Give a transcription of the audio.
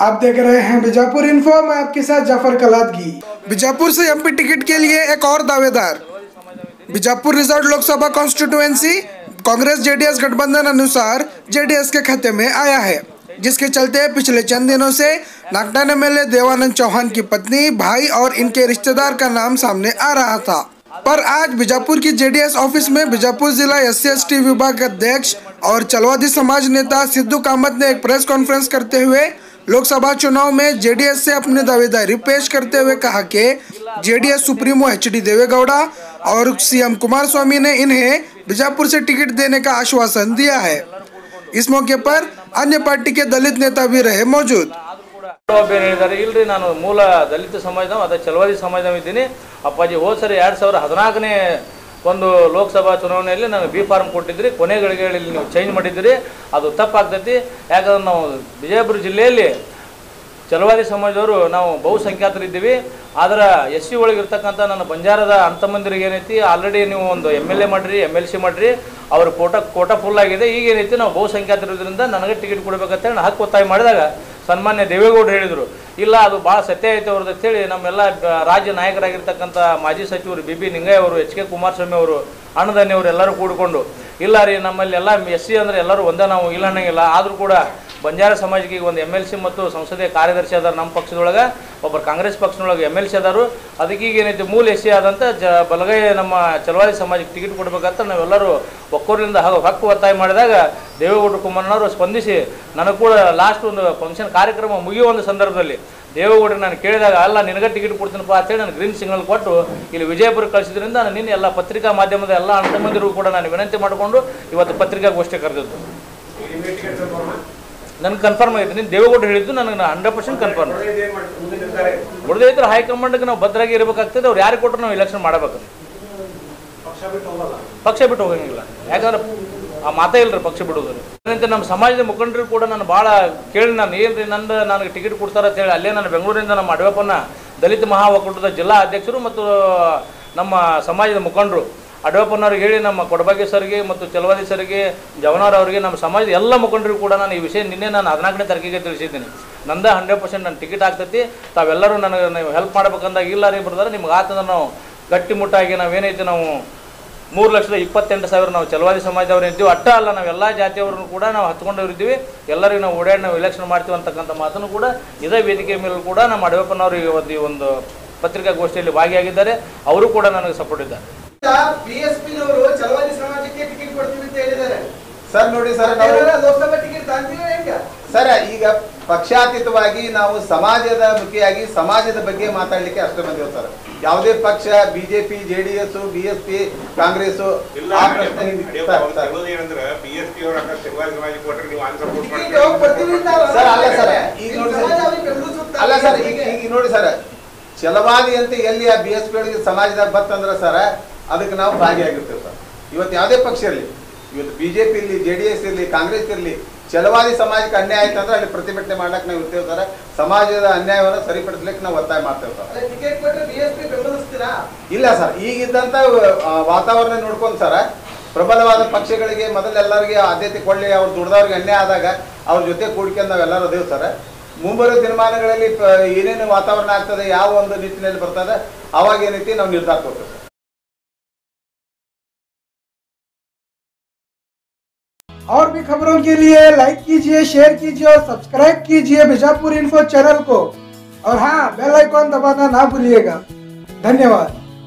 आप देख रहे हैं बीजापुर इन्फो। मैं आपके साथ जाफर कलादगी। बीजापुर से एमपी टिकट के लिए एक और दावेदार। Bijapur resort Lok Sabha constituency Congress JDS गठबंधन अनुसार जेडीएस के खाते में आया है, जिसके चलते पिछले चंद दिनों से नागटान एमएलए देवानंद चौहान की पत्नी, भाई और इनके रिश्तेदार का नाम सामने आ रहा था। पर आज बीजापुर की जेडीएस ऑफिस में बीजापुर जिला SC/ST विभाग के अध्यक्ष और चलवादी समाज नेता सिद्धू कामत ने एक प्रेस कॉन्फ्रेंस करते हुए लोकसभा चुनाव में जेडीएस से अपनी दावेदारी पेश करते हुए कहा कि जेडीएस सुप्रीमो HD देवेगौड़ा और सीएम कुमारस्वामी ने इन्हें बीजापुर से टिकट देने का आश्वासन दिया है। इस मौके पर अन्य पार्टी के दलित नेता भी रहे मौजूद। इल्री ನಾನು ಮೂಲ ದಲಿತ ಸಮಾಜದವ ಅದ ಚಲವಾದಿ ಸಮಾಜದವ ಇದ್ದೀನಿ ಅಪ್ಪಾಜಿ ಹೋದ ಸರಿ 2014ನೇ ಒಂದು ಲೋಕಸಭಾ ಚುನಾವಣೆಯಲ್ಲಿ ನಾನು ಬಿ ಫಾರ್ಮ್ ಕೊಟ್ಟಿದ್ರಿ, ಕೊನೆ ಗಳಿಗೆಯಲ್ಲಿ ನೀವು ಚೇಂಜ್ ಮಾಡಿದ್ರಿ, ಅದು ತಪ್ಪಾಗ್ತೈತಿ। ಯಾಕಂದ್ರೆ ನಾವು ವಿಜಯಪುರ ಜಿಲ್ಲೆಯಲ್ಲಿ ಚಲವಾದಿ ಸಮಾಜದವರು ನಾವು ಬಹುಸಂಖ್ಯಾತರಿದ್ದೀವಿ। ಆದರೆ SC ಒಳಗಿರ್ತಕ್ಕಂಥ ನನ್ನ ಬಂಜಾರದ ಅಂತಮಂದಿರಿಗೆ ಏನೈತಿ ಆಲ್ರೆಡಿ ನೀವು ಒಂದು MLA ಮಾಡಿರಿ, MLC ಮಾಡಿರಿ, ಅವ್ರ ಕೋಟಾ ಫುಲ್ ಆಗಿದೆ। ಈಗ ಏನೈತಿ ನಾವು ಬಹುಸಂಖ್ಯಾತರಿರೋದ್ರಿಂದ ನನಗೆ ಟಿಕೆಟ್ ಕೊಡಬೇಕಂತೇಳಿ ನಾನು ಹಕ್ಕು ಒತ್ತಾಯ ಮಾಡಿದಾಗ ಸನ್ಮಾನ್ಯ ದೇವೇಗೌಡರು ಹೇಳಿದರು, ಇಲ್ಲ ಅದು ಭಾಳ ಸತ್ಯ ಐತೆ ಅವ್ರದ್ದು ಅಂತೇಳಿ ನಮ್ಮೆಲ್ಲ ರಾಜ್ಯ ನಾಯಕರಾಗಿರ್ತಕ್ಕಂಥ ಮಾಜಿ ಸಚಿವರು BB ನಿಂಗಯ್ಯ ಅವರು, HK ಕುಮಾರಸ್ವಾಮಿ ಅವರು, ಅಣ್ಣದಣ್ಣಿ ಅವರು ಎಲ್ಲರೂ ಕೂಡಿಕೊಂಡು ಇಲ್ಲ ರೀ ನಮ್ಮಲ್ಲಿ ಎಲ್ಲ SC ಅಂದರೆ ಎಲ್ಲರೂ ಒಂದೇ, ನಾವು ಇಲ್ಲ ಅನ್ನಂಗಿಲ್ಲ, ಆದರೂ ಕೂಡ ಬಂಜಾರ ಸಮಾಜಕ್ಕೆ ಒಂದು MLC ಮತ್ತು ಸಂಸದೀಯ ಕಾರ್ಯದರ್ಶಿ ಅದಾರ ನಮ್ಮ ಪಕ್ಷದೊಳಗೆ, ಒಬ್ಬರು ಕಾಂಗ್ರೆಸ್ ಪಕ್ಷದೊಳಗೆ MLC ಅದಾರು। ಅದಕ್ಕೆ ಈಗ ಏನೈತಿ ಮೂಲ SC ಆದಂಥ ಬಲಗೈ ನಮ್ಮ ಚಲವಾದಿ ಸಮಾಜಕ್ಕೆ ಟಿಕೆಟ್ ಕೊಡಬೇಕಂತ ನಾವೆಲ್ಲರೂ ಒಕ್ಕೋರಿಂದ ಹಕ್ಕು ಒತ್ತಾಯ ಮಾಡಿದಾಗ ದೇವೇಗೌಡರು ಕುಮಾರನವರು ಸ್ಪಂದಿಸಿ ನನಗೆ ಕೂಡ ಲಾಸ್ಟ್ ಒಂದು ಫಂಕ್ಷನ್ ಕಾರ್ಯಕ್ರಮ ಮುಗಿಯೋ ಒಂದು ಸಂದರ್ಭದಲ್ಲಿ ದೇವೇಗೌಡರು ನಾನು ಕೇಳಿದಾಗ ಅಲ್ಲ ನಿನಗೆ ಟಿಕೆಟ್ ಕೊಡ್ತೀನಪ್ಪ ಅಂತೇಳಿ ನಾನು ಗ್ರೀನ್ ಸಿಗ್ನಲ್ ಕೊಟ್ಟು ಇಲ್ಲಿ ವಿಜಯಪುರ ಕಳಿಸಿದ್ರಿಂದ ನಾನು ನಿನ್ನೆ ಎಲ್ಲ ಪತ್ರಿಕಾ ಮಾಧ್ಯಮದ ಎಲ್ಲ ಅಣ್ಣತಮ್ಮಂದಿರಿಗೂ ಕೂಡ ನಾನು ವಿನಂತಿ ಮಾಡಿಕೊಂಡು ಇವತ್ತು ಪತ್ರಿಕಾಗೋಷ್ಠಿ ಕರೆದಿದ್ದು। ನನಗೆ ಕನ್ಫರ್ಮ್ ಆಗಿದೆ, ನೀನು ದೇವೇಗೌಡರು ಹೇಳಿದ್ದು ನನಗೆ 100% ಕನ್ಫರ್ಮ್। ಉಳಿದೈತ್ರ ಹೈಕಮಾಂಡ್ಗೆ ನಾವು ಭದ್ರಾಗಿ ಇರಬೇಕಾಗ್ತದೆ, ಅವ್ರು ಯಾರಿಗೆ ಕೊಟ್ಟರು ನಾವು ಎಲೆಕ್ಷನ್ ಮಾಡಬೇಕು, ಪಕ್ಷ ಬಿಟ್ಟು ಹೋಗಂಗಿಲ್ಲ। ಯಾಕಂದ್ರೆ ಆ ಮಾತೇ ಇಲ್ಲರಿ ಪಕ್ಷ ಬಿಡೋದು। ಏನಂತ ನಮ್ಮ ಸಮಾಜದ ಮುಖಂಡರು ಕೂಡ ನಾನು ಭಾಳ ಕೇಳಿ ನಾನು ಏನ್ರಿ ನನಗೆ ಟಿಕೆಟ್ ಕೊಡ್ತಾರೆ ಅಂತ ಹೇಳಿ ಅಲ್ಲೇ ನಾನು ಬೆಂಗಳೂರಿಂದ ನಮ್ಮ ಅಡ್ವಪ್ಪನ ದಲಿತ ಮಹಾ ಒಕ್ಕೂಟದ ಜಿಲ್ಲಾ ಅಧ್ಯಕ್ಷರು ಮತ್ತು ನಮ್ಮ ಸಮಾಜದ ಮುಖಂಡರು ಅಡ್ವಪ್ಪನವ್ರಿಗೆ ಹೇಳಿ ನಮ್ಮ ಕೊಡಬಾಗಿ ಸರ್ಗೆ ಮತ್ತು ಚಲವಾದಿ ಸರ್ಗೆ ಜವನಾರ್ ಅವರಿಗೆ ನಮ್ಮ ಸಮಾಜದ ಎಲ್ಲ ಮುಖಂಡರಿಗೂ ಕೂಡ ನಾನು ಈ ವಿಷಯ ನಿನ್ನೆ ನಾನು 14ನೇ ತಾರೀಕಿಗೆ ತಿಳಿಸಿದ್ದೀನಿ, ನಂದ 100% ನನ್ನ ಟಿಕೆಟ್ ಆಗ್ತೈತಿ, ತಾವೆಲ್ಲರೂ ನನಗೆ ನೀವು ಹೆಲ್ಪ್ ಮಾಡ್ಬೇಕಂದಾಗ ಇಲ್ಲ ರೀ ಬರ್ತಾರೆ ನಿಮ್ಗೆ ಆತಂದ್ರೆ ನಾವು ಗಟ್ಟಿಮುಟ್ಟಾಗಿ ನಾವೇನೈತಿ ನಾವು 3,28,000 ನಾವು ಚಲವಾದಿ ಸಮಾಜದವ್ರು ಇದ್ದೀವಿ, ಅಟ್ಟ ಅಲ್ಲ ನಾವೆಲ್ಲ ಜಾತಿಯವ್ರನ್ನು ಕೂಡ ನಾವು ಹತ್ಕೊಂಡವ್ರಿದ್ದೀವಿ, ಎಲ್ಲರಿಗೂ ನಾವು ಓಡಾಡಿ ನಾವು ಎಲೆಕ್ಷನ್ ಮಾಡ್ತೀವಿ ಅಂತಕ್ಕಂಥ ಮಾತನ್ನು ಕೂಡ ಇದೇ ವೇದಿಕೆ ಮೇಲೆ ಕೂಡ ನಮ್ಮ ಅಡ್ವಪ್ಪನವರು ಈ ಒಂದು ಪತ್ರಿಕಾಗೋಷ್ಠಿಯಲ್ಲಿ ಭಾಗಿಯಾಗಿದ್ದಾರೆ, ಅವರು ಕೂಡ ನನಗೆ ಸಪೋರ್ಟ್ ಇದ್ದಾರೆ। BSPನವರು ಚಲವಾದಿ ಸಮಾಜಕ್ಕೆ ಟಿಕೆಟ್ ಕೊಡ್ತೀವಿ ಅಂತ ಹೇಳಿದ್ದಾರೆ ಸರ್। ನೋಡಿ ಸರ್, ನಾವು ಲೋಕಸಭಾ ಟಿಕೆಟ್ ತಾಂತೀವಿ ಹೆಂಗ ಸರ್? ಈಗ ಪಕ್ಷಾತೀತವಾಗಿ ನಾವು ಸಮಾಜದ ಮುಖಿಯಾಗಿ ಸಮಾಜದ ಬಗ್ಗೆ ಮಾತಾಡ್ಲಿಕ್ಕೆ ಅಷ್ಟೇ ಬಂದಿವೆ ಸರ್। ಯಾವುದೇ ಪಕ್ಷ BJP, JDS, BSP, ಕಾಂಗ್ರೆಸ್ ಆ ಪ್ರಶ್ನೆ ಸರ್ ಅಲ್ಲ ಸರ್। ಈಗ ನೋಡಿ ಅಲ್ಲ ಸರ್, ಈಗ ನೋಡಿ ಸರ್, ಚಲವಾದಿ ಅಂತ ಎಲ್ಲಿ ಆ BSP ಒಳಗೆ ಸಮಾಜದಾಗ ಬತ್ತಂದ್ರೆ ಸರ್ ಅದಕ್ಕೆ ನಾವು ಭಾಗಿಯಾಗಿರ್ತೇವೆ ಸರ್। ಇವತ್ತು ಯಾವುದೇ ಪಕ್ಷ ಇರಲಿ, ಇವತ್ತು BJP ಇರಲಿ, JDS ಇರಲಿ, ಕಾಂಗ್ರೆಸ್ ಇರಲಿ, ಚಲವಾದಿ ಸಮಾಜಕ್ಕೆ ಅನ್ಯಾಯ ಆಯ್ತು ಅಂದ್ರೆ ಅಲ್ಲಿ ಪ್ರತಿಭಟನೆ ಮಾಡ್ಲಿಕ್ಕೆ ನಾವು ಇರ್ತೇವೆ ಸರ್। ಸಮಾಜದ ಅನ್ಯಾಯವನ್ನು ಸರಿಪಡಿಸ್ಲಿಕ್ಕೆ ನಾವು ಒತ್ತಾಯ ಮಾಡ್ತೇವೆ ಸರ್। ಟಿಕೆಟ್ ಕೊಟ್ಟರೆ BSP ಬೆಂಬಲಿಸ್ತೀರಾ? ಇಲ್ಲ ಸರ್, ಈಗಿದ್ದಂಥ ವಾತಾವರಣ ನೋಡ್ಕೊಂಡು ಸರ್ ಪ್ರಬಲವಾದ ಪಕ್ಷಗಳಿಗೆ ಮೊದಲೆಲ್ಲರಿಗೆ ಆದ್ಯತೆ ಕೊಡಲಿ, ಅವ್ರು ದುಡ್ದವ್ರಿಗೆ ಅನ್ಯಾಯ ಆದಾಗ ಅವ್ರ ಜೊತೆ ಕೂಡ್ಕೊಂಡು ನಾವೆಲ್ಲರೂ ಅದೇವು ಸರ್। ಮುಂಬರುವ ದಿನಮಾನಗಳಲ್ಲಿ ಏನೇನು ವಾತಾವರಣ ಆಗ್ತದೆ, ಯಾವ ಒಂದು ನಿಟ್ಟಿನಲ್ಲಿ ಬರ್ತದೆ, ಅವಾಗ ಏನೈತಿ ನಾವು ನಿರ್ಧಾರ ತಗೋತೀವಿ ಸರ್। और भी खबरों के लिए लाइक कीजिए, शेयर कीजिए और सब्सक्राइब कीजिए बीजापुर इन्फो चैनल को। और हाँ, बेल आइकॉन दबाना ना भूलिएगा। धन्यवाद।